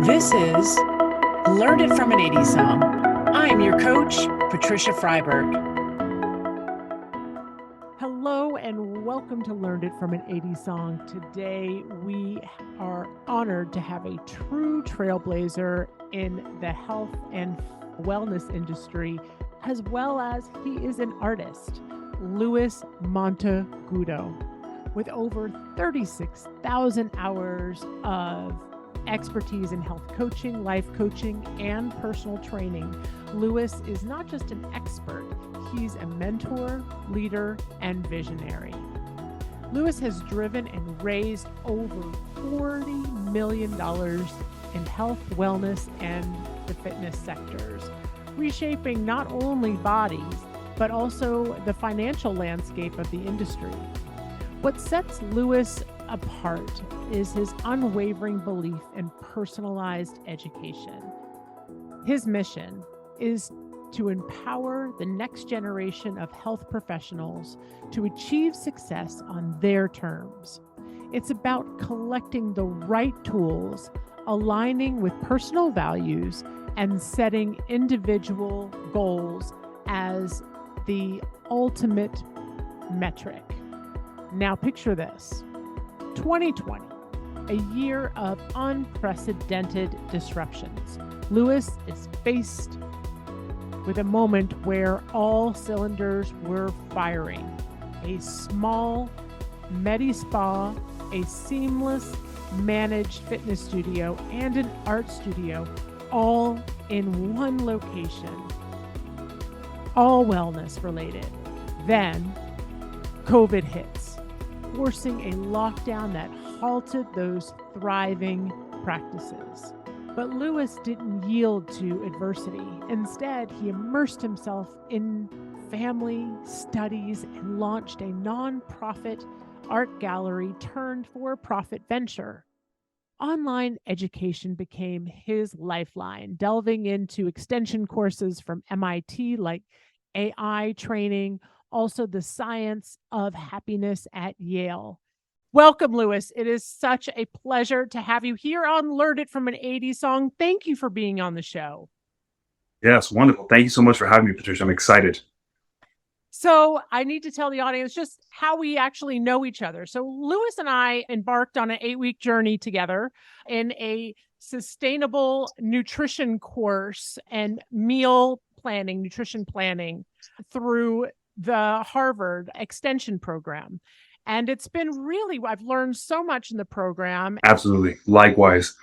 This is Learn It from an 80s Song. I am your coach, Patricia Freiberg. Hello and welcome to Learned It from an 80s Song. Today we are honored to have a true trailblazer in the health and wellness industry, as well as he is an artist, Luis Monteagudo, with over 36,000 hours of expertise in health coaching, life coaching, and personal training. Luis is not just an expert, he's a mentor, leader, and visionary. Luis has driven and raised over $40 million in health, wellness, and the fitness sectors, reshaping not only bodies, but also the financial landscape of the industry. What sets Luis apart is his unwavering belief in personalized education. His mission is to empower the next generation of health professionals to achieve success on their terms. It's about collecting the right tools, aligning with personal values, and setting individual goals as the ultimate metric. Now picture this. 2020, a year of unprecedented disruptions. Luis is faced with a moment where all cylinders were firing. A small medi-spa, a seamless managed fitness studio, and an art studio, all in one location, all wellness related. Then COVID hits, forcing a lockdown that halted those thriving practices. But Luis didn't yield to adversity. Instead, he immersed himself in family studies and launched a nonprofit art gallery turned for-profit venture. Online education became his lifeline, delving into extension courses from MIT like AI training, also the science of happiness at Yale. Welcome, Luis. It is such a pleasure to have you here on Learn It from an 80s Song. Thank you for being on the show. Yes, wonderful. Thank you so much for having me, Patricia. I'm excited. So I need to tell the audience just how we actually know each other. So Luis and I embarked on an 8-week journey together in a sustainable nutrition course and meal planning, nutrition planning through the Harvard extension program. And it's been really, I've learned so much in the program. Absolutely. Likewise.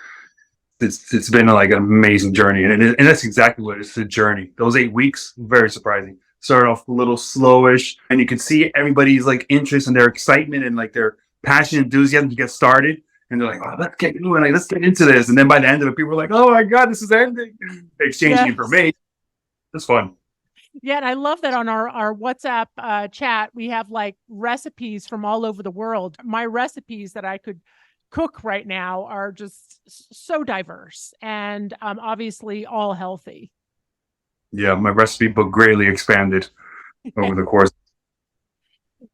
It's been like an amazing journey. And that's exactly what it is, a journey. Those 8 weeks, very surprising. Started off a little slowish, and you can see everybody's like interest and their excitement and like their passion, enthusiasm to get started. And they're like, oh, let's get moving, like, let's get into this. And then by the end of it, people are like, oh my God, this is ending. Exchanging information. It's fun. Yeah, and I love that on our WhatsApp chat, we have like recipes from all over the world. My recipes that I could cook right now are just so diverse and obviously all healthy. Yeah, my recipe book greatly expanded over the course.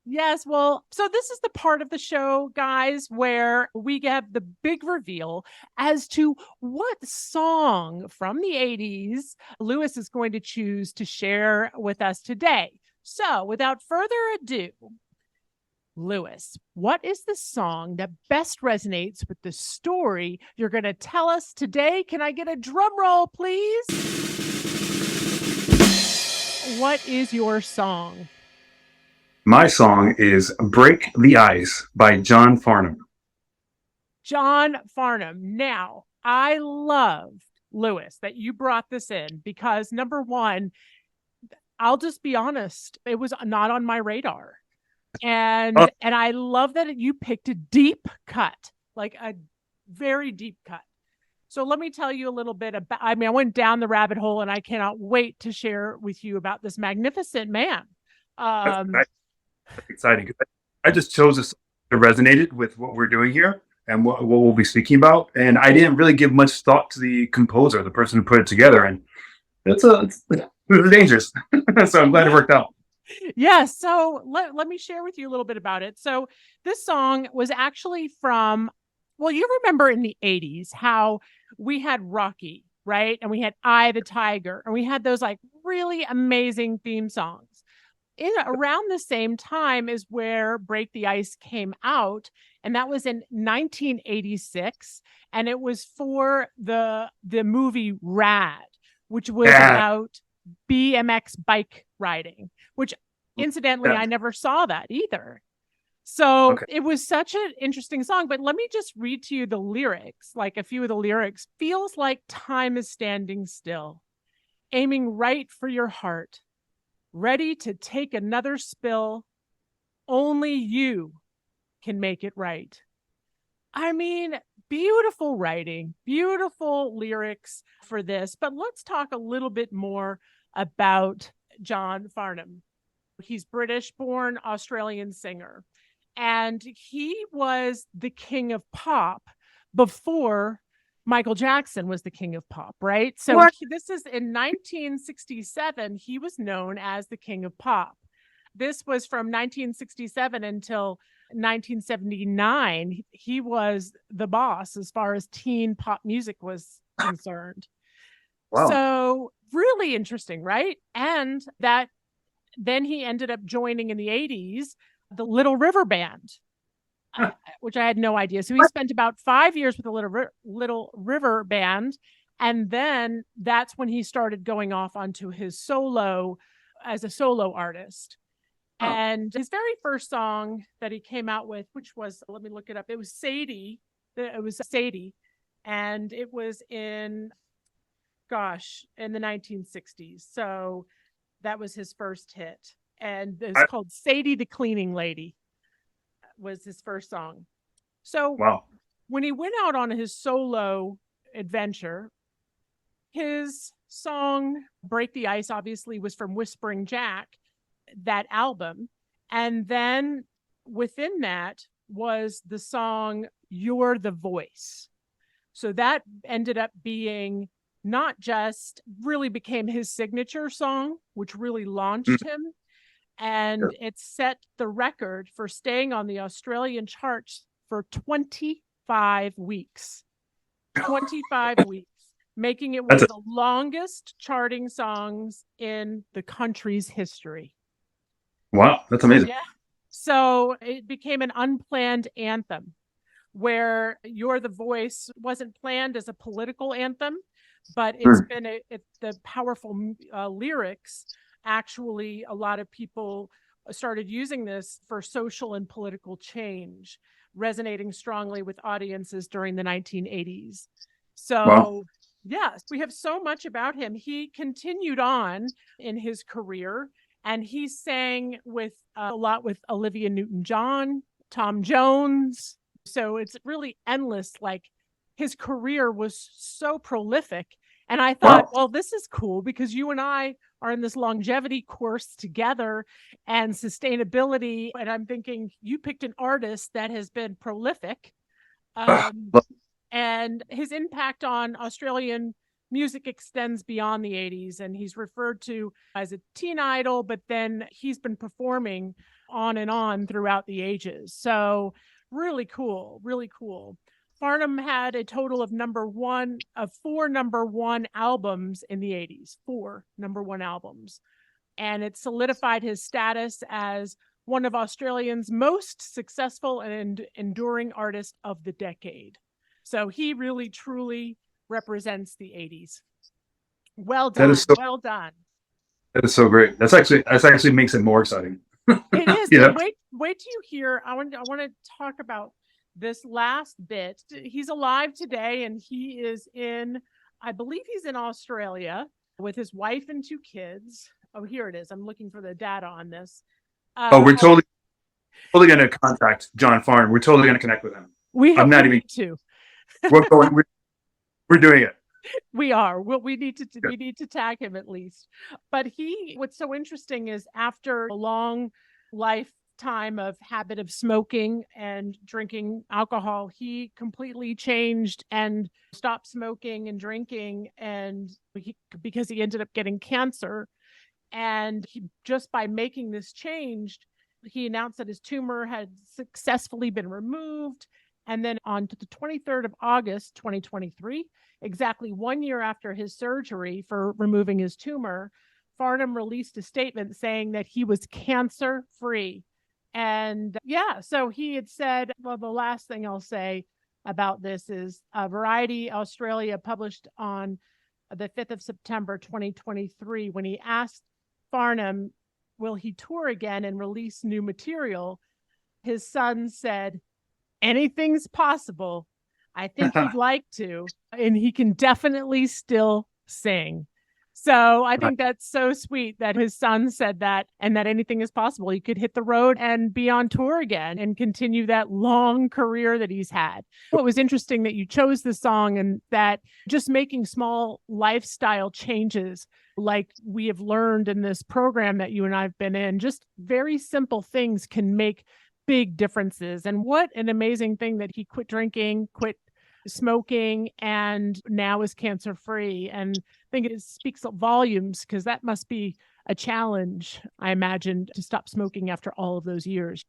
Yes, well, so this is the part of the show, guys, where we have the big reveal as to what song from the 80s Luis is going to choose to share with us today. So without further ado, Luis, what is the song that best resonates with the story you're going to tell us today? Can I get a drum roll, please? What is your song? My song is Break the Ice by John Farnham. John Farnham. Now, I love, Luis, that you brought this in because number one, I'll just be honest, it was not on my radar. And I love that you picked a deep cut, like a very deep cut. So let me tell you a little bit about, I went down the rabbit hole and I cannot wait to share with you about this magnificent man. That's exciting. I just chose this to resonate with what we're doing here and what we'll be speaking about. And I didn't really give much thought to the composer, the person who put it together. And it's dangerous. So I'm glad it worked out. Yeah, so let me share with you a little bit about it. So this song was actually from Well, you remember in the 80s how we had Rocky, right? And we had I the Tiger, and we had those like really amazing theme songs. In around the same time is where Break the Ice came out, and that was in 1986, and it was for the movie Rad, which was Yeah. about BMX bike riding, which incidentally I never saw that either. So Okay. it was such an interesting song. But let me just read to you the lyrics, like a few of the lyrics. Feels like time is standing still, aiming right for your heart, ready to take another spill. Only you can make it right. I mean, beautiful writing, beautiful lyrics for this. But let's talk a little bit more about John Farnham. He's British born Australian singer. And he was the king of pop before Michael Jackson was the king of pop, right? So this is in 1967, he was known as the king of pop. This was from 1967 until 1979. He was the boss as far as teen pop music was concerned. Wow. So really interesting, right? And that then he ended up joining in the 80s the Little River Band, which I had no idea. So he spent about 5 years with the Little River Band. And then that's when he started going off onto his solo as a solo artist. Oh. And his very first song that he came out with, which was, let me look it up. It was Sadie. And it was in the 1960s. So that was his first hit. And it was called Sadie the Cleaning Lady was his first song. So wow. When he went out on his solo adventure, his song Break the Ice obviously was from Whispering Jack, that album. And then within that was the song You're the Voice. So that ended up being not just really became his signature song, which really launched him. And it set the record for staying on the Australian charts for 25 weeks. 25 weeks, making it one of the longest charting songs in the country's history. Wow, that's amazing. Yeah. So it became an unplanned anthem where You're the Voice wasn't planned as a political anthem, but it's been the powerful lyrics. Actually, a lot of people started using this for social and political change, resonating strongly with audiences during the 1980s. So, yes, we have so much about him. He continued on in his career, and he sang with a lot with Olivia Newton-John, Tom Jones. So it's really endless. Like his career was so prolific. And I thought, well, this is cool because you and I are in this longevity course together and sustainability. And I'm thinking you picked an artist that has been prolific. And his impact on Australian music extends beyond the 80s. And he's referred to as a teen idol, but then he's been performing on and on throughout the ages. So really cool, really cool. Farnham had a total of four number one albums in the 80s, 4 number one albums. And it solidified his status as one of Australians' most successful and enduring artists of the decade. So he really, truly represents the 80s. Well done. Well done. That is so great. That's actually makes it more exciting. It is. Yeah. Wait till you hear. I want to talk about this last bit. He's alive today, and he is I believe he's in Australia with his wife and 2 kids. Oh, here it is. I'm looking for the data on this. We're totally going to contact John Farnham. We're totally going to connect with him. I'm not even to. We're doing it. We are. Well, we need to tag him at least. But what's so interesting is after a long lifetime of habit of smoking and drinking alcohol, he completely changed and stopped smoking and drinking, and because he ended up getting cancer. And just by making this change, he announced that his tumor had successfully been removed, And then on to the 23rd of August, 2023, exactly 1 year after his surgery for removing his tumor, Farnham released a statement saying that he was cancer-free. And so he had said, well, the last thing I'll say about this is Variety Australia published on the 5th of September, 2023, when he asked Farnham, will he tour again and release new material? His son said, anything's possible. I think he'd like to, and he can definitely still sing. So I think that's so sweet that his son said that, and that anything is possible. He could hit the road and be on tour again and continue that long career that he's had. It was interesting that you chose the song, and that just making small lifestyle changes, like we have learned in this program that you and I have been in, just very simple things can make big differences. And what an amazing thing that he quit drinking, quit smoking, and now is cancer-free. And I think it speaks volumes, because that must be a challenge, I imagine, to stop smoking after all of those years.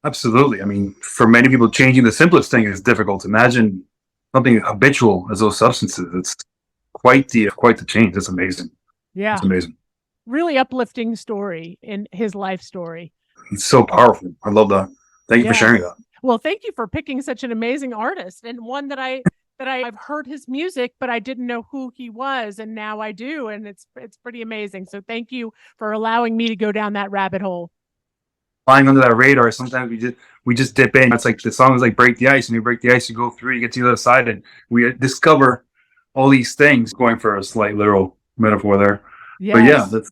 Absolutely. I mean, for many people, changing the simplest thing is difficult. Imagine something habitual as those substances. It's quite the change. It's amazing. Yeah. It's amazing. Really uplifting story in his life story. It's so powerful. I love that. Thank you for sharing that. Well, thank you for picking such an amazing artist, and one that I've heard his music, but I didn't know who he was, and now I do, and it's pretty amazing. So thank you for allowing me to go down that rabbit hole. Flying under that radar, sometimes we just dip in. It's like the song is like break the ice, and you break the ice, you go through, you get to the other side, and we discover all these things. Going for a slight literal metaphor there, yes. But yeah, that's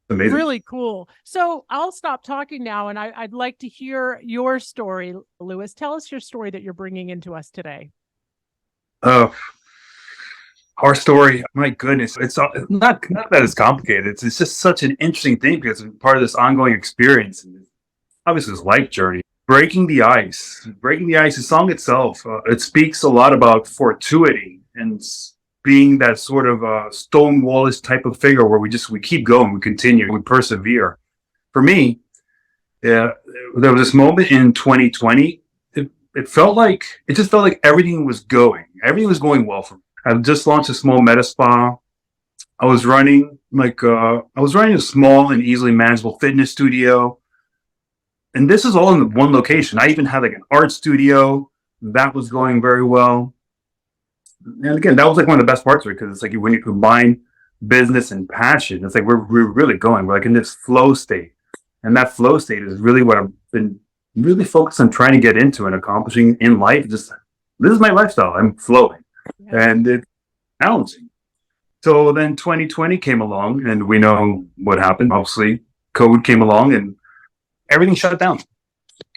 amazing. Really cool. So I'll stop talking now, and I'd like to hear your story, Lewis. Tell us your story that you're bringing into us today. Our story, my goodness, it's not that it's complicated. It's just such an interesting thing, because it's part of this ongoing experience, and obviously this life journey. Breaking the ice. The song itself, it speaks a lot about fortuity and being that sort of Stonewallish type of figure where we keep going, we continue, we persevere. For me, there was this moment in 2020. It just felt like everything was going well for me. I just launched a small med spa. I was running a small and easily manageable fitness studio. And this is all in one location. I even had like an art studio that was going very well. And again, that was like one of the best parts of it, because it's like when you combine business and passion, it's like we're really going. We're like in this flow state. And that flow state is really what I've been really focused on trying to get into and accomplishing in life. This is my lifestyle. I'm flowing. Yeah. And it's challenging. So then 2020 came along, and we know what happened. Obviously, COVID came along and everything shut down,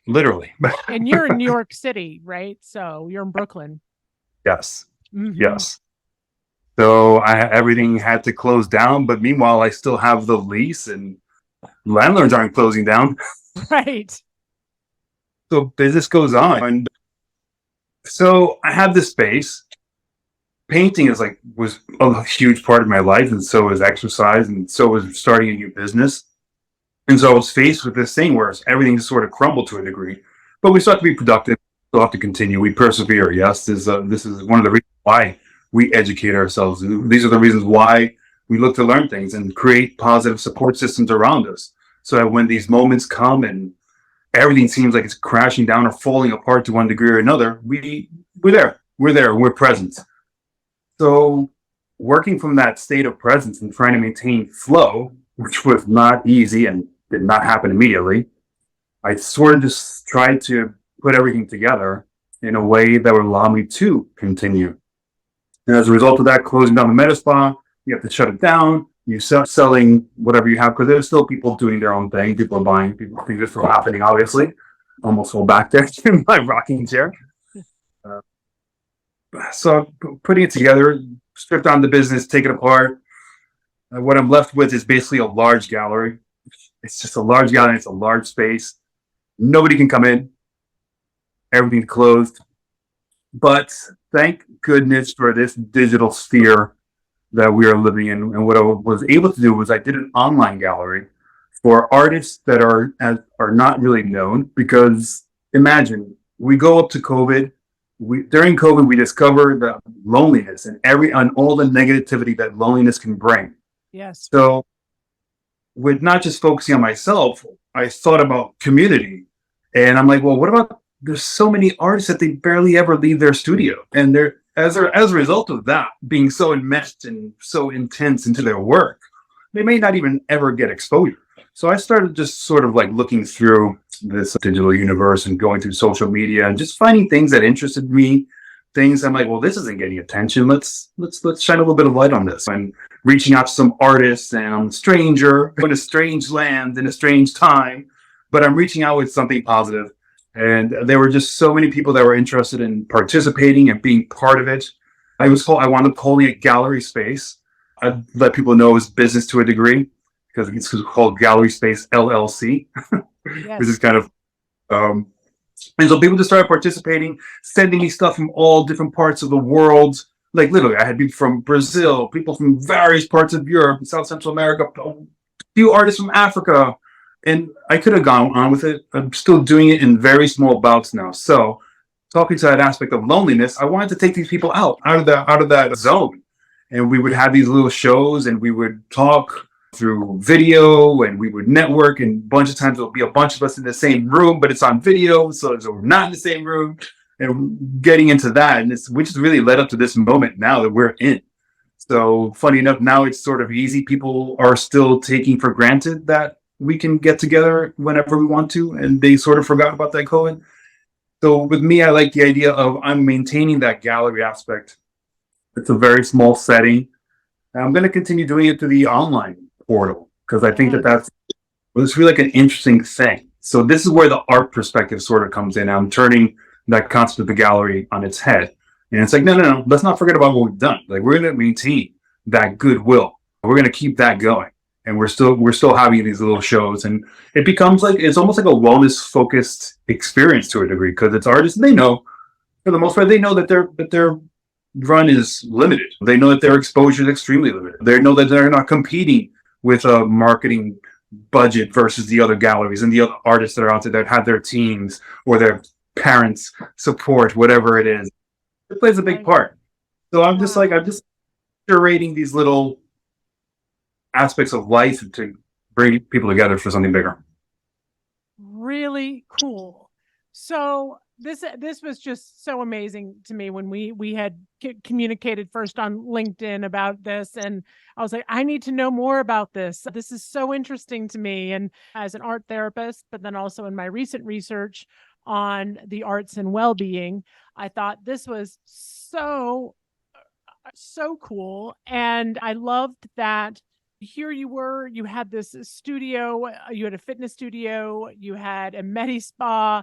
literally. And you're in New York City, right? So you're in Brooklyn. Yes. Mm-hmm. Yes. So everything had to close down, but meanwhile, I still have the lease, and landlords aren't closing down. Right. So business goes on. And so I have this space. Painting was a huge part of my life, and so was exercise, and so was starting a new business. And so I was faced with this thing where everything sort of crumbled to a degree, but we still have to be productive. We'll have to continue. We persevere. Yes, this is one of the reasons why we educate ourselves. These are the reasons why we look to learn things and create positive support systems around us, so that when these moments come and everything seems like it's crashing down or falling apart to one degree or another, we're there. We're present. So working from that state of presence and trying to maintain flow, which was not easy and did not happen immediately, I sort of just tried to put everything together in a way that would allow me to continue. And as a result of that, closing down the med spa, you have to shut it down. You start selling whatever you have, because there's still people doing their own thing. People are buying. People think this is happening, obviously. Almost fall back there in my rocking chair. So putting it together, strip down the business, take it apart. What I'm left with is basically a large gallery. It's just a large gallery. It's a large space. Nobody can come in. Everything's closed. But thank goodness for this digital sphere that we are living in. And what I was able to do was I did an online gallery for artists that are not really known. Because imagine, we go up to COVID, during COVID, we discovered the loneliness and all the negativity that loneliness can bring. Yes. So with not just focusing on myself, I thought about community, and I'm like, well, what about there's so many artists that they barely ever leave their studio, and they're as a result of that being so enmeshed and so intense into their work, they may not even ever get exposure. So I started just sort of like looking through this digital universe and going through social media and just finding things that interested me. Things I'm like, well, this isn't getting attention. Let's shine a little bit of light on this. And reaching out to some artists, and I'm a stranger in a strange land in a strange time, but I'm reaching out with something positive. And there were just so many people that were interested in participating and being part of it. I wound up calling it Gallery Space. I let people know it's business to a degree because it's called Gallery Space LLC, Yes. which is kind of, and so people just started participating, sending me stuff from all different parts of the world. Like literally, I had people from Brazil, people from various parts of Europe, South Central America, a few artists from Africa. And I could have gone on with it. I'm still doing it in very small bouts now. So talking to that aspect of loneliness, I wanted to take these people out of that zone. And we would have these little shows, and we would talk through video, and we would network, and a bunch of times there'll be a bunch of us in the same room, but it's on video, so we're not in the same room. And getting into that, and which has really led up to this moment now that we're in. So funny enough, now it's sort of easy. People are still taking for granted that we can get together whenever we want to, and they sort of forgot about that COVID. So with me, I like the idea of I'm maintaining that gallery aspect. It's a very small setting. And I'm going to continue doing it through the online portal because I think it's really like an interesting thing. So this is where the art perspective sort of comes in. I'm turning that concept of the gallery on its head. And it's like, no, let's not forget about what we've done. Like, we're going to maintain that goodwill. We're going to keep that going. And we're still having these little shows, and it becomes like, it's almost like a wellness focused experience to a degree, because it's artists, they know, for the most part, they know that their run is limited. They know that their exposure is extremely limited. They know that they're not competing with a marketing budget versus the other galleries and the other artists that are out there that have their teams or their parents support, whatever it is. It plays a big part. So I'm just curating these little aspects of life to bring people together for something bigger. Really cool. So this was just so amazing to me when we had communicated first on LinkedIn about this, and I was like, I need to know more about this. This is so interesting to me, and as an art therapist, but then also in my recent research on the arts and well-being, I thought this was so cool. And I loved that here you had this studio, you had a fitness studio, you had a Medi Spa,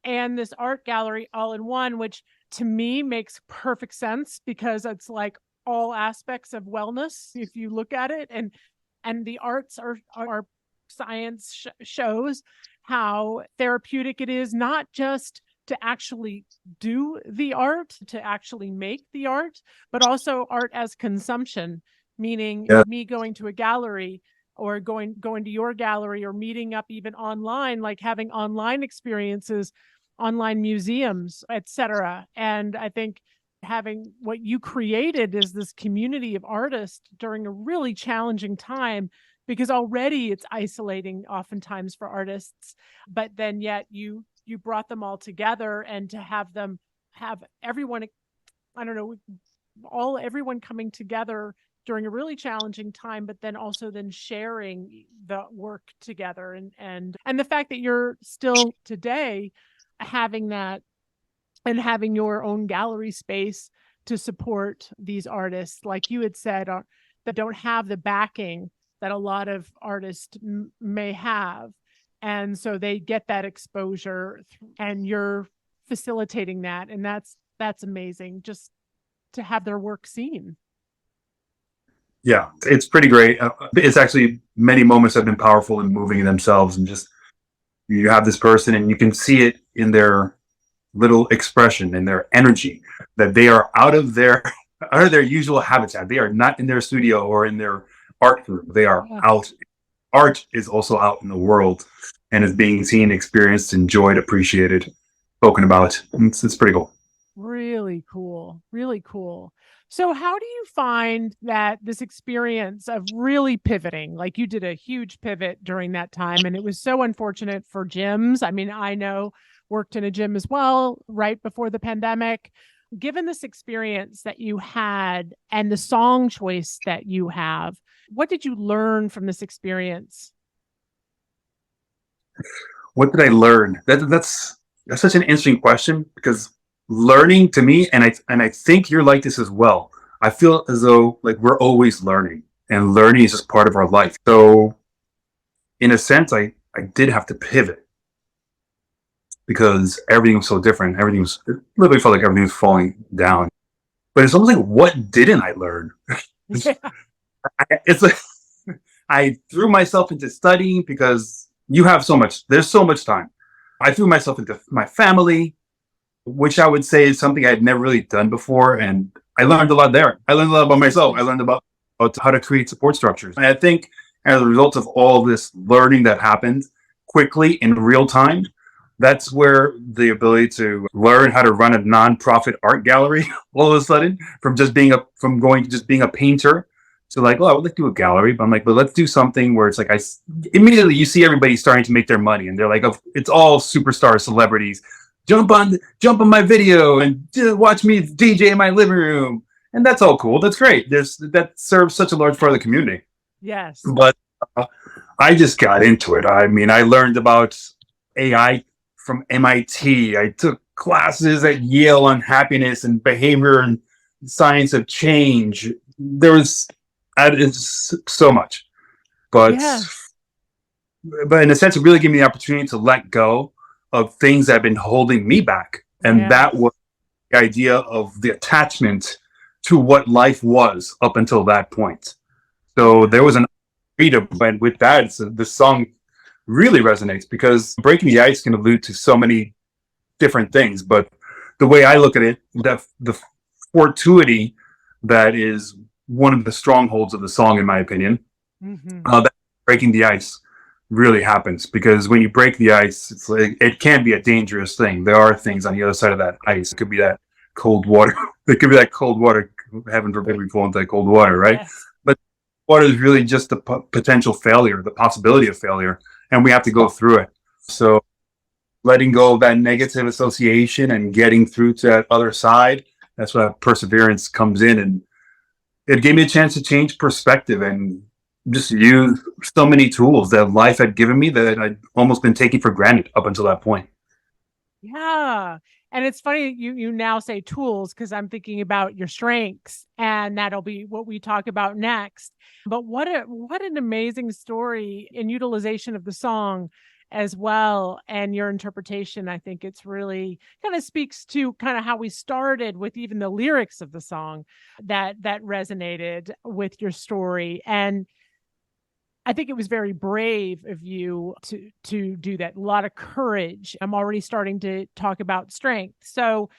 and this art gallery all in one, which to me makes perfect sense because it's like all aspects of wellness if you look at it. And the arts are science shows how therapeutic it is, not just to actually do the art, to actually make the art, but also art as consumption, meaning me going to a gallery or going to your gallery or meeting up even online, like having online experiences, online museums, etc. And I think having what you created is this community of artists during a really challenging time, because already it's isolating oftentimes for artists, but then yet you brought them all together, and to have them have everyone, I don't know, everyone coming together during a really challenging time, but then also then sharing the work together, and the fact that you're still today having that and having your own gallery space to support these artists, like you had said, that don't have the backing that a lot of artists may have. And so they get that exposure, and you're facilitating that. And that's amazing, just to have their work seen. Yeah, it's pretty great. It's actually, many moments have been powerful and moving in themselves, and just, you have this person and you can see it in their little expression and their energy that they are out of their usual habitat. They are not in their studio or in their art room. They are out. Art is also out in the world and is being seen, experienced, enjoyed, appreciated, spoken about. It's pretty cool. Really cool. Really cool. So, how do you find that this experience of really pivoting, like you did a huge pivot during that time, and it was so unfortunate for gyms? I mean, I know worked in a gym as well right before the pandemic. Given this experience that you had and the song choice that you have, what did you learn from this experience? What did I learn? That's such an interesting question because learning to me, and I think you're like this as well. I feel as though like we're always learning, and learning is just part of our life. So in a sense, I did have to pivot because everything was so different. It literally felt like everything was falling down. But it's almost like, what didn't I learn? It's like I threw myself into studying because there's so much time. I threw myself into my family, which I would say is something I had never really done before. And I learned a lot there. I learned a lot about myself. I learned about how to create support structures. And I think as a result of all this learning that happened quickly in real time, that's where the ability to learn how to run a nonprofit art gallery all of a sudden from going to just being a painter to like, oh, I would like to do a gallery, but I'm like, but let's do something where it's like immediately you see everybody starting to make their money, and they're like, oh, it's all superstar celebrities. Jump on my video and watch me DJ in my living room, and that's all cool. That's great. That serves such a large part of the community. Yes. But I just got into it. I mean, I learned about AI from MIT. I took classes at Yale on happiness and behavior and science of change. It's so much, but Yes. but in a sense, it really gave me the opportunity to let go of things that have been holding me back, and that Yes. was the idea of the attachment to what life was up until that point. So there was an freedom, and with that, the song really resonates because breaking the ice can allude to so many different things. But the way I look at it, the fortuity that is one of the strongholds of the song, in my opinion, Mm-hmm. that breaking the ice really happens because when you break the ice, it's like it can be a dangerous thing. There are things on the other side of that ice. It could be that cold water. It could be that cold water. Heaven forbid we fall into that cold water, right? Yes. But water is really just the potential failure, the possibility of failure, and we have to go through it. So letting go of that negative association and getting through to that other side, that's where perseverance comes in. And it gave me a chance to change perspective and just use so many tools that life had given me that I'd almost been taking for granted up until that point. Yeah. And it's funny you now say tools because I'm thinking about your strengths, and that'll be what we talk about next. But what an amazing story in utilization of the song as well, and your interpretation. I think it's really kind of speaks to kind of how we started with even the lyrics of the song that resonated with your story. And I think it was very brave of you to do that. A lot of courage. I'm already starting to talk about strength. So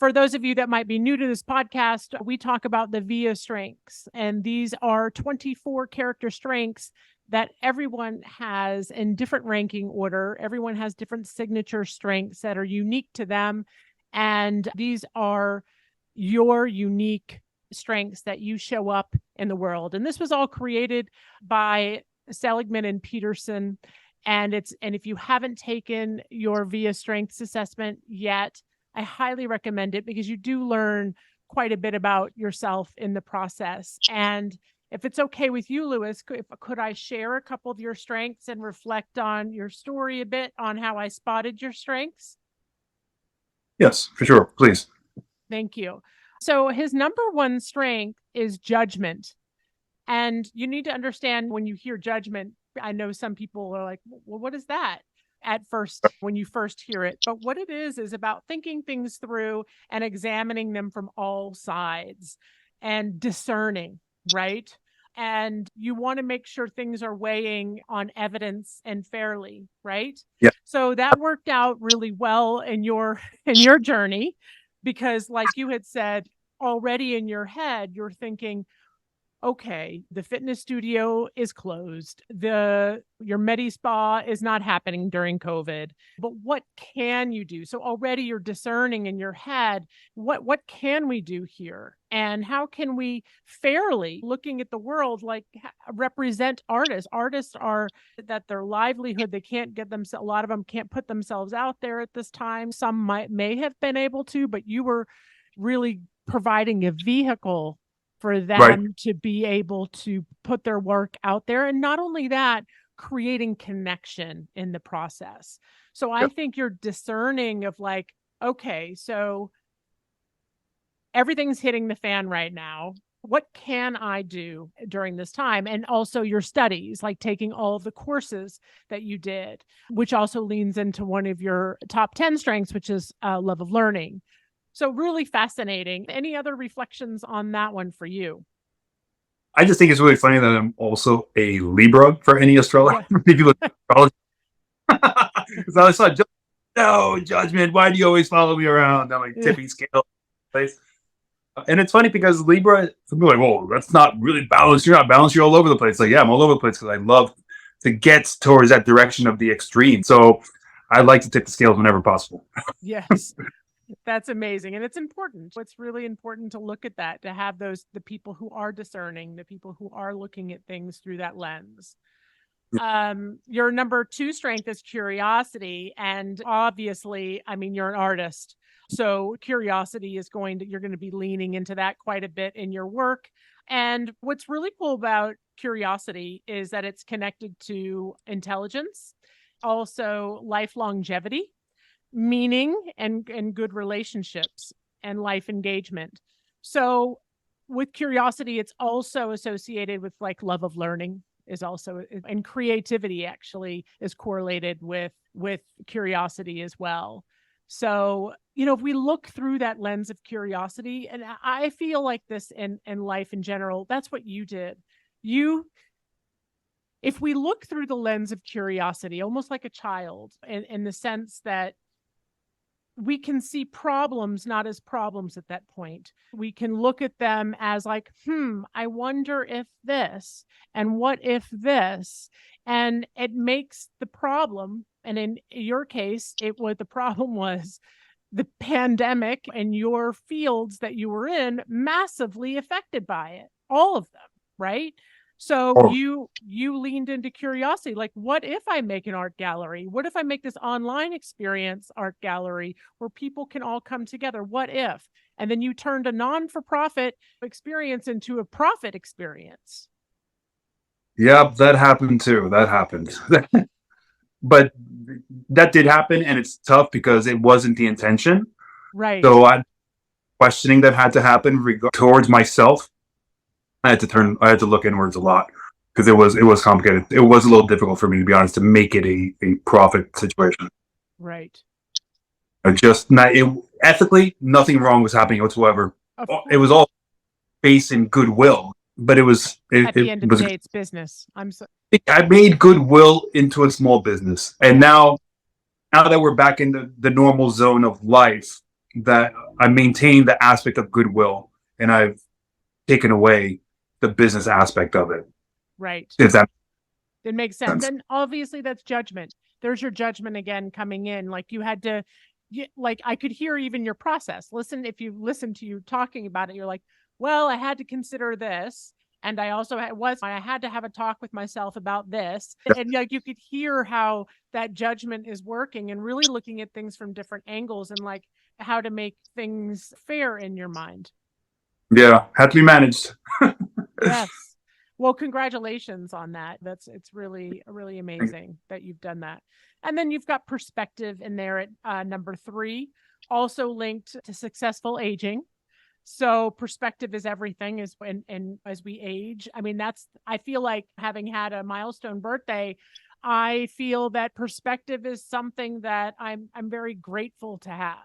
for those of you that might be new to this podcast, we talk about the VIA strengths, and these are 24 character strengths that everyone has in different ranking order. Everyone has different signature strengths that are unique to them, and these are your unique strengths that you show up in the world. And this was all created by Seligman and Peterson. And if you haven't taken your VIA strengths assessment yet, I highly recommend it because you do learn quite a bit about yourself in the process. And if it's okay with you, Lewis, could I share a couple of your strengths and reflect on your story a bit on how I spotted your strengths? Yes, for sure. Please. Thank you. So his number one strength is judgment. And you need to understand when you hear judgment, I know some people are like, well, what is that? At first, when you first hear it. But what it is about thinking things through and examining them from all sides and discerning, right? And you want to make sure things are weighing on evidence and fairly, right? Yeah. So that worked out really well in your journey because like you had said already in your head, you're thinking, okay, the fitness studio is closed. Your Medi Spa is not happening during COVID. But what can you do? So already you're discerning in your head, what can we do here? And how can we fairly, looking at the world, like represent artists? Artists are that their livelihood, they can't get themselves, a lot of them can't put themselves out there at this time. Some may have been able to, but you were really providing a vehicle for Right. them to be able to put their work out there. And not only that, creating connection in the process. So I Yep. think you're discerning of like, okay, so everything's hitting the fan right now. What can I do during this time? And also your studies, like taking all of the courses that you did, which also leans into one of your top 10 strengths, which is love of learning. So really fascinating. Any other reflections on that one for you? I just think it's really funny that I'm also a Libra for any astrologer. What? People astrology. So I saw, no judgment. Why do you always follow me around? I'm like tipping scale place. And it's funny because Libra, some people are like, whoa, that's not really balanced. You're not balanced. You're all over the place. Like, yeah, I'm all over the place because I love to get towards that direction of the extreme. So I like to tip the scales whenever possible. Yes. That's amazing. And it's important. It's really important to look at that, to have the people who are discerning, the people who are looking at things through that lens. Your number 2 strength is curiosity. And obviously, I mean, you're an artist. So curiosity is you're going to be leaning into that quite a bit in your work. And what's really cool about curiosity is that it's connected to intelligence, also life longevity, meaning, and good relationships and life engagement. So with curiosity, it's also associated with like love of learning is also, and creativity actually is correlated with curiosity as well. So, if we look through that lens of curiosity, and I feel like this in life in general, that's what you did. If we look through the lens of curiosity, almost like a child, in the sense that we can see problems not as problems at that point. We can look at them as like, I wonder if this, and what if this, and it makes the problem. And in your case, what the problem was the pandemic and your fields that you were in massively affected by it, all of them, right? So you leaned into curiosity, like, what if I make an art gallery? What if I make this online experience art gallery where people can all come together? What if? And then you turned a non-for-profit experience into a profit experience. Yep, that happened too. That happened. But that did happen, and it's tough because it wasn't the intention. Right. So questioning that had to happen towards myself. I had to look inwards a lot because it was complicated. It was a little difficult for me, to be honest, to make it a profit situation. Right. Ethically, nothing wrong was happening whatsoever. It was all based in goodwill, but at the end of the day, it's business. I made goodwill into a small business, and now that we're back in the normal zone of life, that I maintain the aspect of goodwill, and I've taken away the business aspect of it. Right. If that it makes sense. And obviously that's judgment. There's your judgment again coming in. Like you had to, like I could hear even your process. If you listen to you talking about it, you're like, well, I had to consider this. And I also I had to have a talk with myself about this. And like you could hear how that judgment is working and really looking at things from different angles and like how to make things fair in your mind. Yeah, had to be managed. Yes. Well, congratulations on that. It's really, really amazing that you've done that. And then you've got perspective in there at number 3, also linked to successful aging. So perspective is everything and as we age. I mean, I feel like having had a milestone birthday, I feel that perspective is something that I'm very grateful to have.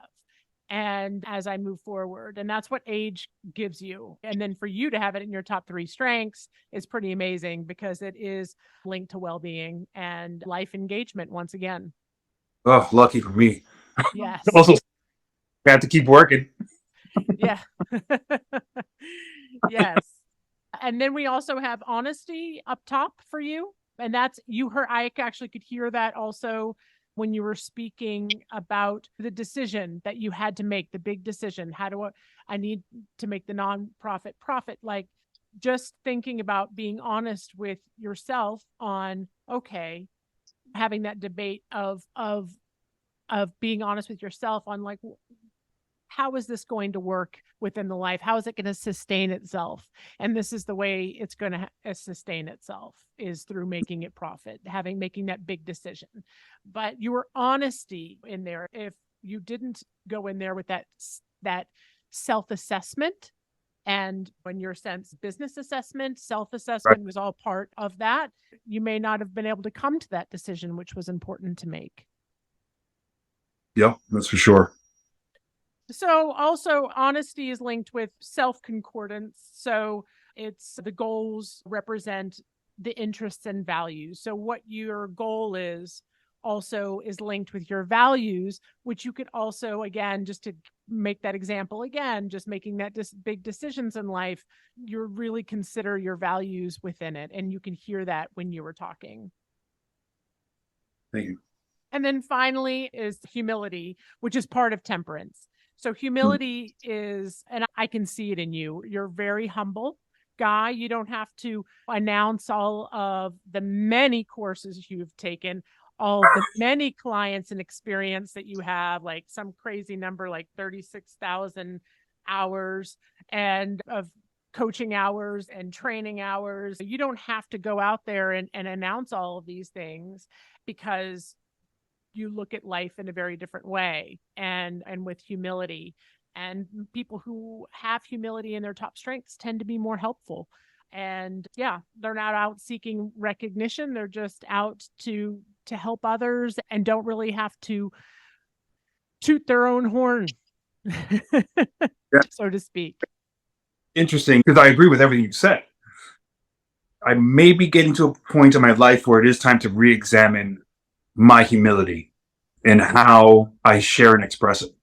And as I move forward, and that's what age gives you. And then for you to have it in your top 3 strengths is pretty amazing because it is linked to well-being and life engagement once again. Oh, lucky for me. Yes. Also, I have to keep working. Yeah. Yes. And then we also have honesty up top for you. And that's, you heard, I actually could hear that also when you were speaking about the decision that you had to make, the big decision. How do I need to make the nonprofit profit? Like, just thinking about being honest with yourself on, okay, having that debate of being honest with yourself on, like, how is this going to work within the life? How is it going to sustain itself? And this is the way it's going to sustain itself, is through making it profit, making that big decision. But your honesty in there, if you didn't go in there with that self-assessment, and in your sense, business assessment, self-assessment was all part of that, you may not have been able to come to that decision, which was important to make. Yeah, that's for sure. So also honesty is linked with self-concordance. So it's the goals represent the interests and values. So what your goal is also is linked with your values, which you could also, again, just to make that example again, just making that big decisions in life, you really consider your values within it. And you can hear that when you were talking. Thank you. And then finally is humility, which is part of temperance. So humility is, and I can see it in you, you're very humble guy. You don't have to announce all of the many courses you've taken, all of the many clients and experience that you have, like some crazy number, like 36,000 hours and of coaching hours and training hours. You don't have to go out there and announce all of these things, because you look at life in a very different way and with humility. And people who have humility in their top strengths tend to be more helpful. And yeah, they're not out seeking recognition. They're just out to help others and don't really have to toot their own horn, so to speak. Interesting, because I agree with everything you said. I may be getting to a point in my life where it is time to re-examine my humility and how I share and express it.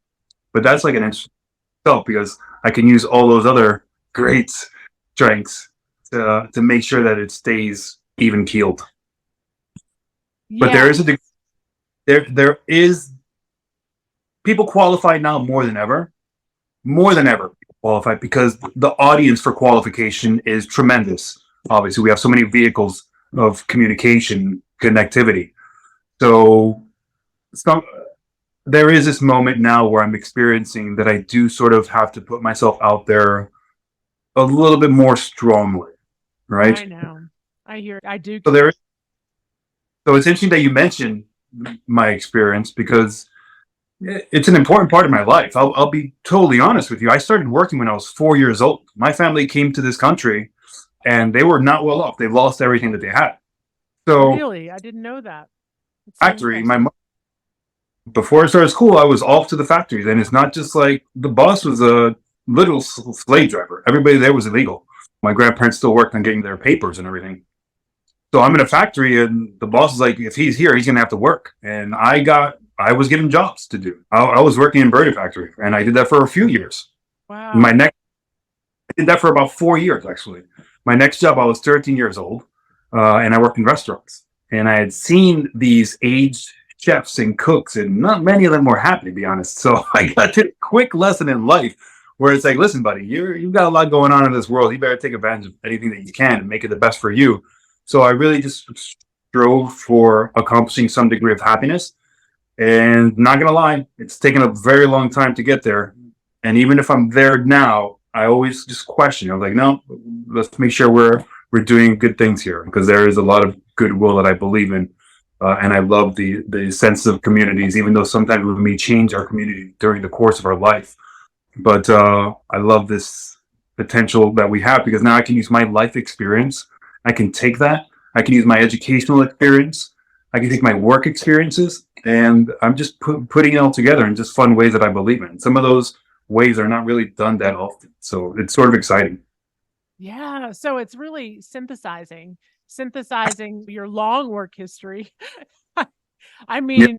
But that's like an interesting self, because I can use all those other great strengths to make sure that it stays even keeled. Yeah. But there is people qualify now more than ever qualified, because the audience for qualification is tremendous. Obviously, we have so many vehicles of communication, connectivity. So there is this moment now where I'm experiencing that I do sort of have to put myself out there a little bit more strongly, right? I know. I hear. I do. So it's interesting that you mentioned my experience, because it's an important part of my life. I'll be totally honest with you. I started working when I was 4 years old. My family came to this country and they were not well off. They lost everything that they had. So really, I didn't know that. Factory, my mom, before I started school, I was off to the factories. And it's not just like the boss was a literal slave driver. Everybody there was illegal. My grandparents still worked on getting their papers and everything. So I'm in a factory and the boss is like, if he's here, he's going to have to work. And I was given jobs to do. I was working in Bird Factory, and I did that for a few years. Wow. I did that for about 4 years, actually. My next job, I was 13 years old, and I worked in restaurants. And I had seen these aged chefs and cooks, and not many of them were happy, to be honest. So I got to a quick lesson in life where it's like, listen, buddy, you've got a lot going on in this world. You better take advantage of anything that you can and make it the best for you. So I really just strove for accomplishing some degree of happiness. And not gonna lie, it's taken a very long time to get there. And even if I'm there now, I always just question. I'm like, no, let's make sure we're doing good things here, because there is a lot of goodwill that I believe in, and I love the sense of communities. Even though sometimes we may change our community during the course of our life, but I love this potential that we have, because now I can use my life experience. I can take that. I can use my educational experience. I can take my work experiences, and I'm just putting it all together in just fun ways that I believe in. Some of those ways are not really done that often. So it's sort of exciting. Yeah. So it's really synthesizing your long work history. I mean,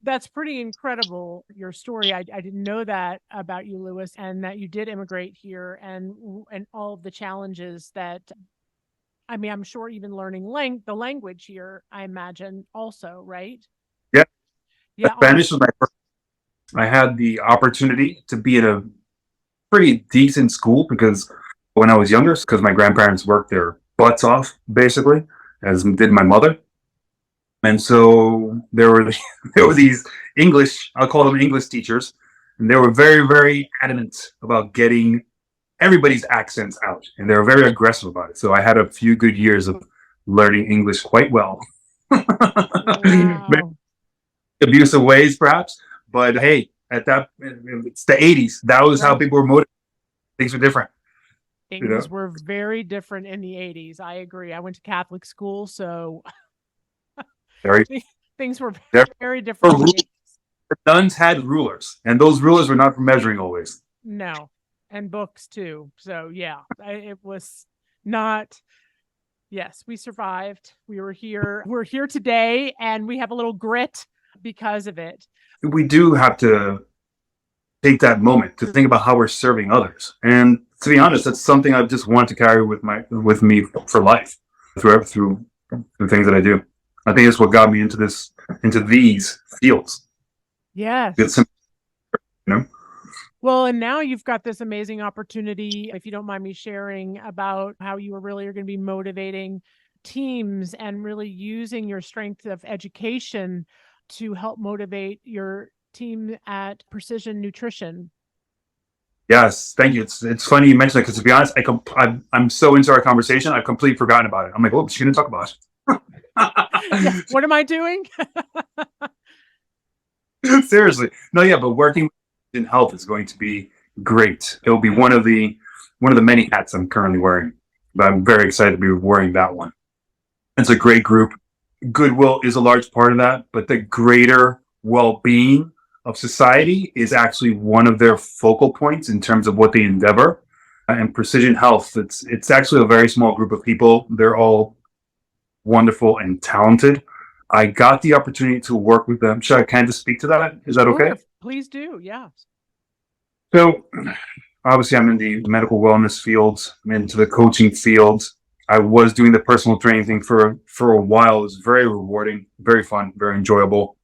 That's pretty incredible, your story. I didn't know that about you, Lewis, and that you did immigrate here, and all of the challenges that, I mean, I'm sure even learning the language here, I imagine also, right? Yeah, Yeah. Spanish was my first. I had the opportunity to be in a pretty decent school because when I was younger, because my grandparents worked their butts off, basically, as did my mother. And so there were there were these English, I'll call them English teachers, and they were very, very adamant about getting everybody's accents out, and they were very aggressive about it. So I had a few good years of learning English quite well. Wow. Abusive ways, perhaps, but hey, at that it's the '80s. That was how Right. people were motivated. Things were different, you know. Things were very different in the 80s. I agree. I went to Catholic school, so Very, things were there very were different in the rules. 80s. The nuns had rulers, and those rulers were not for measuring always. No, and books too. So yeah, it was not. Yes, we survived. We were here. We're here today, and we have a little grit because of it. We do have to take that moment to think about how we're serving others. And to be honest, that's something I've just wanted to carry with me for life through the things that I do. I think it's what got me into these fields. Yes. It's simple, you know. Well, and now you've got this amazing opportunity, if you don't mind me sharing, about how you are really going to be motivating teams and really using your strength of education to help motivate your team at Precision Nutrition. Yes, thank you. It's funny you mentioned that because to be honest, I'm so into our conversation, I've completely forgotten about it. I'm like, oh, she's going to talk about Yeah, it. what am I doing? Seriously, no, yeah, but working in health is going to be great. It will be one of the many hats I'm currently wearing, but I'm very excited to be wearing that one. It's a great group. Goodwill is a large part of that, but the greater well-being of society is actually one of their focal points in terms of what they endeavor. And Precision Health, it's actually a very small group of people. They're all wonderful and talented. I got the opportunity to work with them. Should I kind of speak to that? Is that okay? Sure, please do. Yeah. So obviously I'm in the medical wellness field. I'm into the coaching field. I was doing the personal training thing for a while. It was very rewarding, very fun, very enjoyable.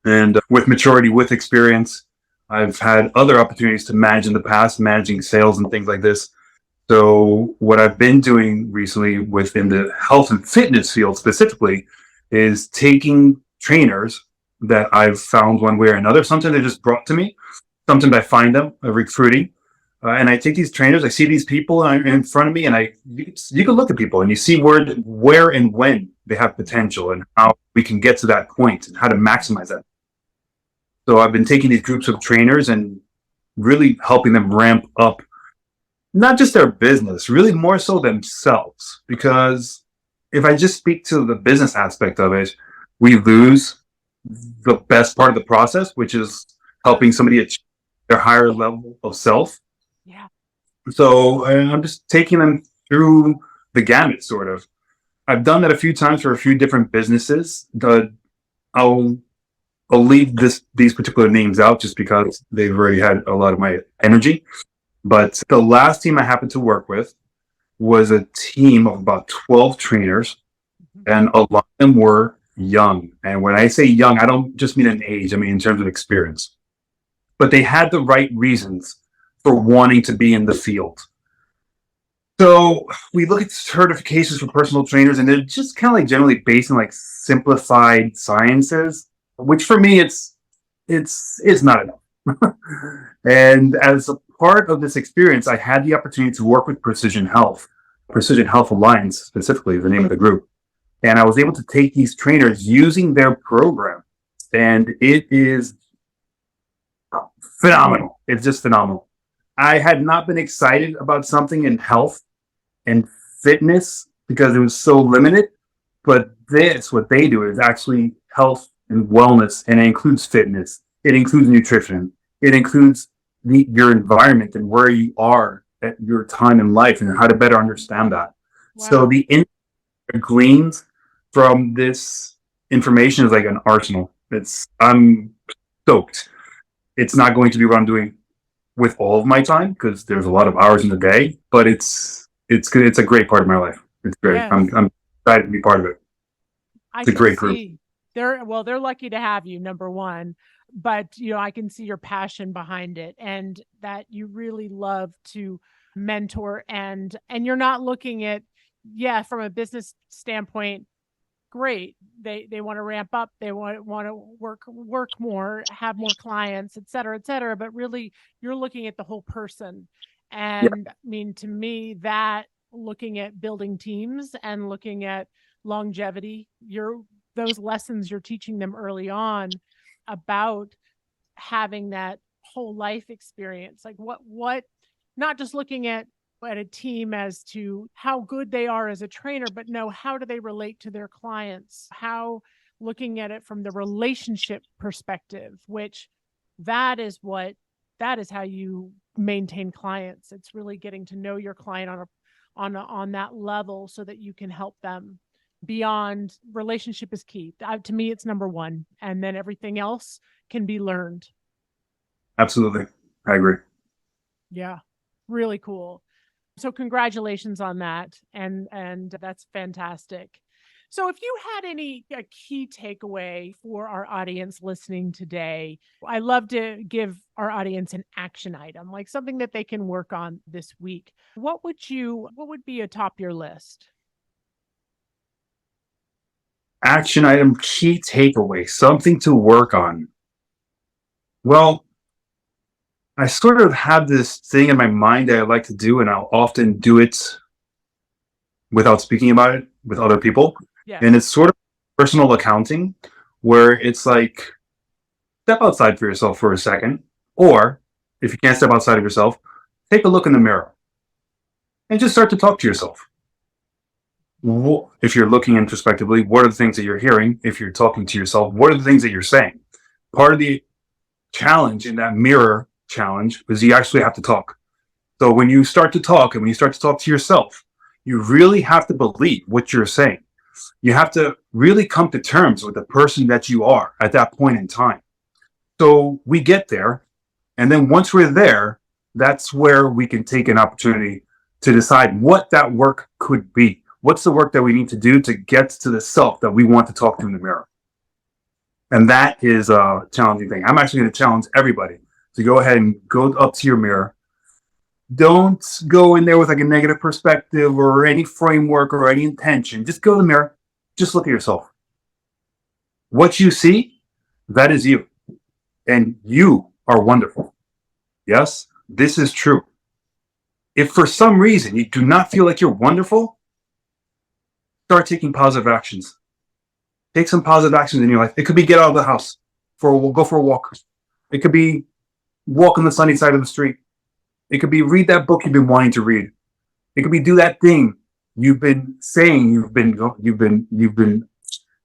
And with maturity, with experience, I've had other opportunities to manage in the past, managing sales and things like this. So what I've been doing recently within the health and fitness field specifically is taking trainers that I've found one way or another. Sometimes they're just brought to me. Sometimes I find them recruiting. And I take these trainers, I see these people in front of me, and you can look at people and you see where and when they have potential and how we can get to that point and how to maximize that. So I've been taking these groups of trainers and really helping them ramp up, not just their business, really more so themselves. Because if I just speak to the business aspect of it, we lose the best part of the process, which is helping somebody achieve their higher level of self. Yeah. So I'm just taking them through the gamut, sort of. I've done that a few times for a few different businesses. I'll leave these particular names out just because they've already had a lot of my energy. But the last team I happened to work with was a team of about 12 trainers, and a lot of them were young. And when I say young, I don't just mean in age, I mean in terms of experience. But they had the right reasons for wanting to be in the field. So we look at certifications for personal trainers, and they're just kind of like generally based on like simplified sciences, which for me it's not enough. And as a part of this experience, I had the opportunity to work with Precision Health Alliance specifically, the name of the group, and I was able to take these trainers using their program, and it is phenomenal. It's just phenomenal. I had not been excited about something in health and fitness because it was so limited. But what they do is actually health and wellness, and it includes fitness. It includes nutrition. It includes your environment and where you are at your time in life and how to better understand that. Wow. So the gleaned from this information is like an arsenal. I'm stoked. It's not going to be what I'm doing with all of my time because there's a lot of hours in the day, but it's good. It's a great part of my life. It's great. Yes. I'm excited to be part of it. I It's a can great group. see they're lucky to have you, number one, but I can see your passion behind it and that you really love to mentor and you're not looking at, yeah, from a business standpoint, great. They want to ramp up, they want to work more, have more clients, et cetera, but really you're looking at the whole person. Yeah, And I mean, to me, that looking at building teams and looking at longevity, those lessons you're teaching them early on about having that whole life experience, like what not just looking at a team as to how good they are as a trainer, but no, how do they relate to their clients, how looking at it from the relationship perspective, which that is how you maintain clients. It's really getting to know your client on that level so that you can help them. Beyond, relationship is key. To me, it's number one, and then everything else can be learned. absolutely. I agree. Yeah, really cool. So congratulations on that, and that's fantastic. So if you had a key takeaway for our audience listening today, I love to give our audience an action item, like something that they can work on this week. What would be atop your list? Action item, key takeaway, something to work on. Well, I sort of have this thing in my mind that I like to do, and I'll often do it without speaking about it with other people. Yes. And it's sort of personal accounting, where it's like step outside for yourself for a second, or if you can't step outside of yourself, take a look in the mirror and just start to talk to yourself. If you're looking introspectively, what are the things that you're hearing? If you're talking to yourself, what are the things that you're saying? Part of the challenge in that mirror challenge is you actually have to talk. So when you start to talk and when you start to talk to yourself, you really have to believe what you're saying. You have to really come to terms with the person that you are at that point in time. So we get there. And then once we're there, that's where we can take an opportunity to decide what that work could be. What's the work that we need to do to get to the self that we want to talk to in the mirror? And that is a challenging thing. I'm actually going to challenge everybody to go ahead and go up to your mirror. Don't go in there with like a negative perspective or any framework or any intention. Just go to the mirror. Just look at yourself. What you see, that is you. And you are wonderful. Yes, this is true. If for some reason you do not feel like you're wonderful, start taking positive actions. Take some positive actions in your life. It could be get out of the house, go for a walk. It could be walk on the sunny side of the street. It could be read that book you've been wanting to read. It could be do that thing you've been saying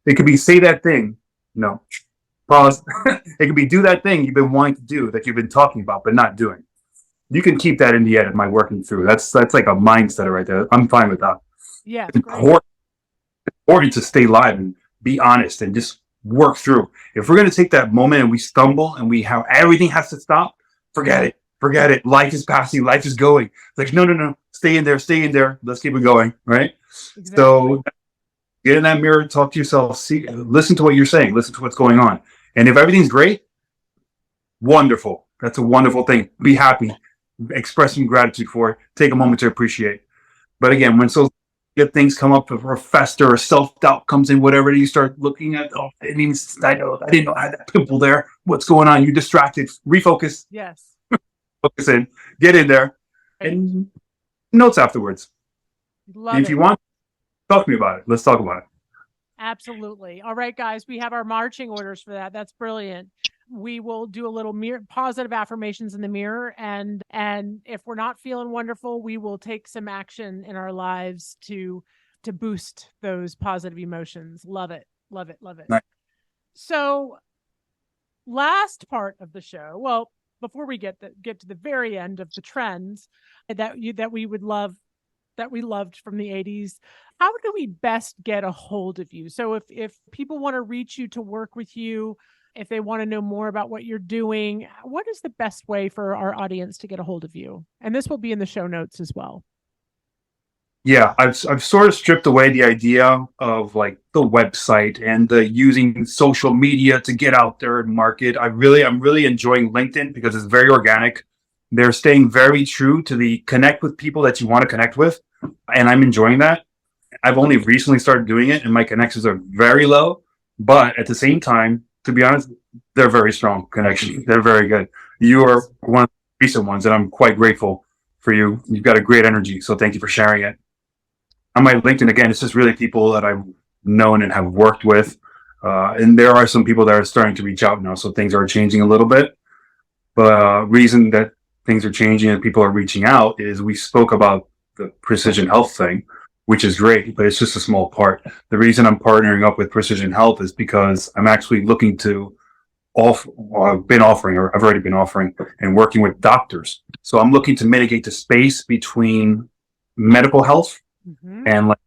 it could be say that thing. No. Pause. It could be do that thing you've been wanting to do that you've been talking about but not doing. You can keep that in the end by working through. That's like a mindset right there. I'm fine with that. Yes, It's important to stay live and be honest and just work through. If we're going to take that moment and we stumble and we have everything has to stop, forget it. Forget it. Life is passing. Life is going. It's like, no. Stay in there. Stay in there. Let's keep it going. Right. exactly. So get in that mirror, talk to yourself, see, listen to what you're saying, listen to what's going on. And if everything's great, wonderful. That's a wonderful thing. Be happy. Express some gratitude for it. Take a moment to appreciate. But again, when so good things come up or fester or self-doubt comes in, whatever, you start looking at, I didn't know I had that pimple there. What's going on? You're distracted. Refocus. Yes. Focus in. Get in there. And notes afterwards. Love and if it. you want, talk to me about it. Let's talk about it. Absolutely. All right, guys, we have our marching orders for that. That's brilliant. We will do a little positive affirmations in the mirror, and if we're not feeling wonderful, we will take some action in our lives to boost those positive emotions. Love it. Love it. Love it. Nice. So, last part of the show. Well, before we get to the very end of the trends that we would love that we loved from the 80s. How do we best get a hold of you? So if people want to reach you to work with you, if they want to know more about what you're doing, what is the best way for our audience to get a hold of you? And this will be in the show notes as well. Yeah, I've sort of stripped away the idea of like the website and the using social media to get out there and market. I'm really enjoying LinkedIn because it's very organic. They're staying very true to the connect with people that you want to connect with, and I'm enjoying that. I've only recently started doing it, and my connections are very low. But at the same time, to be honest, they're very strong connections. They're very good. You are one of the recent ones, and I'm quite grateful for you. You've got a great energy, so thank you for sharing it. On my LinkedIn, again, it's just really people that I've known and have worked with. And there are some people that are starting to reach out now, so things are changing a little bit. But reason that things are changing and people are reaching out is we spoke about the precision health thing, which is great, but it's just a small part. The reason I'm partnering up with Precision Health is because I'm actually looking to I've already been offering and working with doctors. So I'm looking to mitigate the space between medical health and like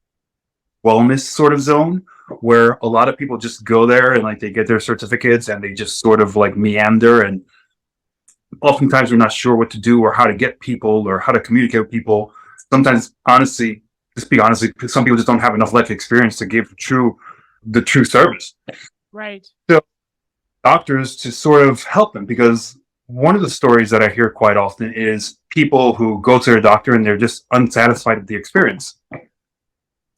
wellness sort of zone, where a lot of people just go there and like they get their certificates and they just sort of like meander, and oftentimes we're not sure what to do or how to get people or how to communicate with people. Sometimes, honestly, just be honestly, some people just don't have enough life experience to give the true service. Right. So doctors to sort of help them, because one of the stories that I hear quite often is people who go to their doctor and they're just unsatisfied with the experience.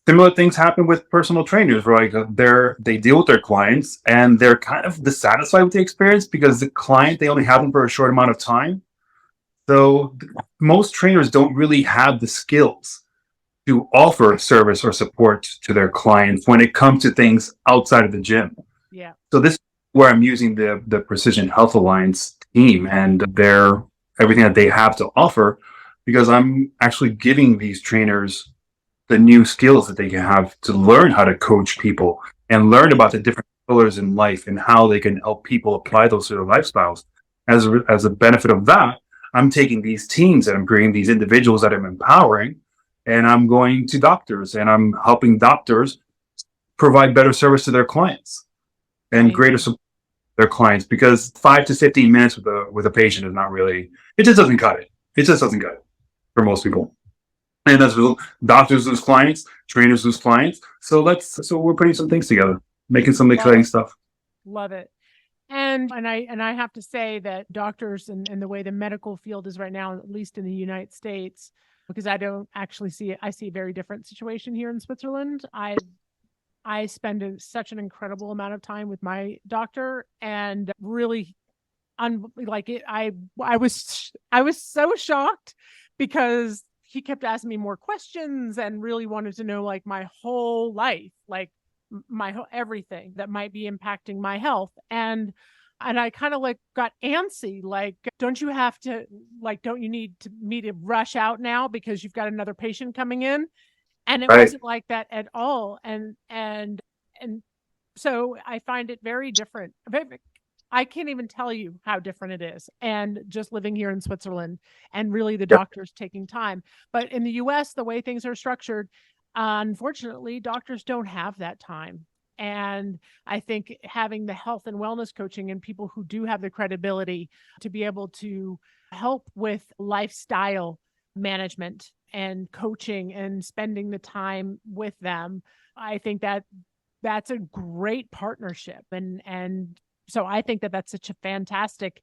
Similar things happen with personal trainers, where like they deal with their clients and they're kind of dissatisfied with the experience because the client, they only have them for a short amount of time. So most trainers don't really have the skills to offer service or support to their clients when it comes to things outside of the gym. Yeah. So this is where I'm using the Precision Health Alliance team and everything that they have to offer, because I'm actually giving these trainers the new skills that they can have to learn how to coach people and learn about the different pillars in life and how they can help people apply those sort of lifestyles. As a benefit of that, I'm taking these teams and I'm bringing these individuals that I'm empowering, and I'm going to doctors and I'm helping doctors provide better service to their clients and greater support to their clients, because 5 to 15 minutes with a patient is not really, it just doesn't cut it. It just doesn't cut it for most people. And that's doctors lose clients, trainers lose clients. So we're putting some things together, making some exciting stuff. Love it. And I have to say that doctors and the way the medical field is right now, at least in the United States, because I don't actually see it, I see a very different situation here in Switzerland. I spend such an incredible amount of time with my doctor, and really, I was so shocked because he kept asking me more questions and really wanted to know like my whole life, like my whole everything that might be impacting my health. And I kind of like got antsy, like, don't you need me to rush out now because you've got another patient coming in? And it wasn't like that at all. And so I find it very different. I can't even tell you how different it is. And just living here in Switzerland, and really the doctors taking time. But in the US, the way things are structured, unfortunately, doctors don't have that time. And I think having the health and wellness coaching and people who do have the credibility to be able to help with lifestyle management and coaching and spending the time with them, I think that's a great partnership. And so I think that that's such a fantastic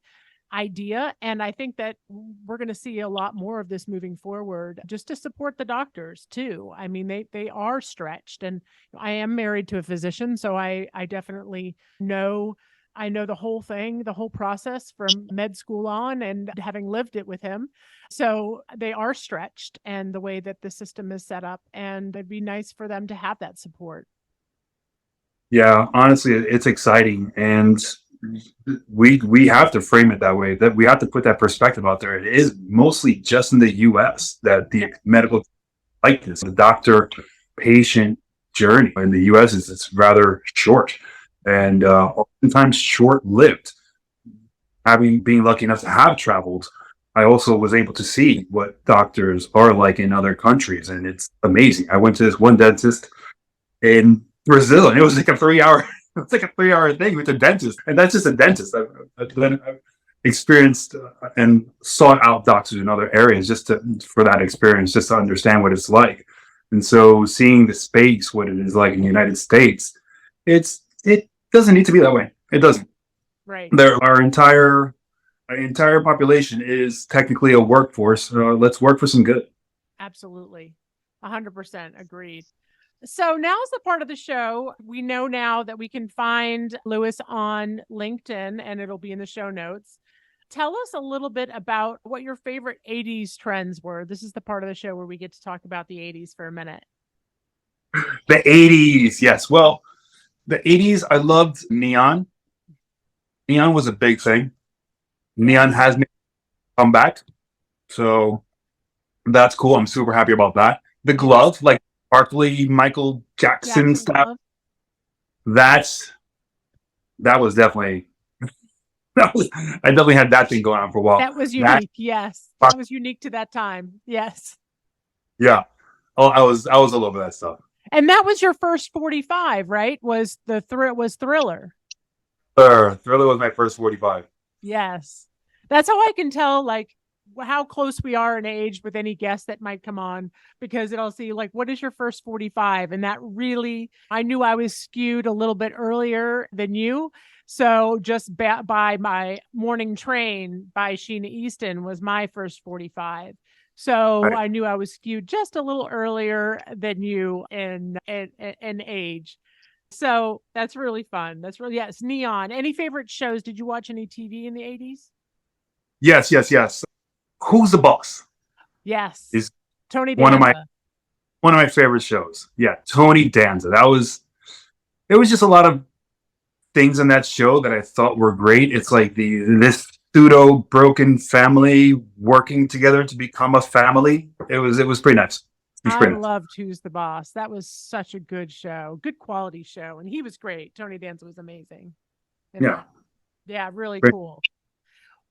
idea. And I think that we're going to see a lot more of this moving forward, just to support the doctors too. I mean, they are stretched, and I am married to a physician. So I definitely know the whole thing, the whole process from med school on, and having lived it with him. So they are stretched, and the way that the system is set up, and it'd be nice for them to have that support. Yeah, honestly, it's exciting, and we have to frame it that way. That we have to put that perspective out there. It is mostly just in the U.S. that the medical like this, the doctor-patient journey in the U.S. it's rather short and oftentimes short-lived. Being lucky enough to have traveled I also was able to see what doctors are like in other countries, and it's amazing. I went to this one dentist in Brazil, and it was like a 3 hour, it's like a 3 hour thing with a dentist, and that's just a dentist. I've experienced and sought out doctors in other areas for that experience, just to understand what it's like. And so, seeing the space, what it is like in the United States, it doesn't need to be that way. It doesn't. Right. Our entire population is technically a workforce. Let's work for some good. Absolutely. 100% agreed. So now's the part of the show. We know now that we can find Louis on LinkedIn, and it'll be in the show notes. Tell us a little bit about what your favorite 80s trends were. This is the part of the show where we get to talk about the 80s for a minute. The 80s, yes. Well, the 80s, I loved neon. Neon was a big thing. Neon has come back, so that's cool. I'm super happy about that. The glove, like sparkly Michael Jackson stuff. That was definitely I definitely had that thing going on for a while. That was unique. Yes, that was unique to that time. Yes. Yeah. Oh, I was all over that stuff. And that was your first 45, right? Was Thriller? Thriller was my first 45. Yes. That's how I can tell, like, how close we are in age with any guest that might come on, because it'll see, like, what is your first 45? And that really, I knew I was skewed a little bit earlier than you. So just by my Morning Train by Sheena Easton was my first 45. So right. I knew I was skewed just a little earlier than you in age. So that's really fun. Yes, neon. Any favorite shows? Did you watch any TV in the 80s? Yes. Who's the Boss? Yes. Is Tony Danza. One of my favorite shows. Yeah, Tony Danza. It was just a lot of things in that show that I thought were great. It's like this pseudo broken family working together to become a family. It was pretty nice. I loved Who's the Boss. That was such a good show, good quality show. And he was great. Tony Danza was amazing. Yeah, really cool.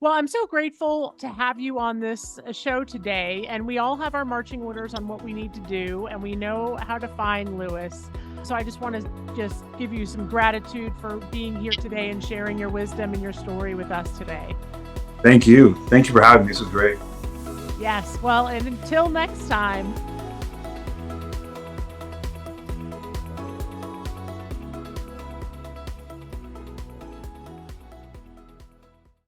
Well, I'm so grateful to have you on this show today. And we all have our marching orders on what we need to do. And we know how to find Louis. So I just want to give you some gratitude for being here today and sharing your wisdom and your story with us today. Thank you. Thank you for having me. This was great. Yes. Well, and until next time.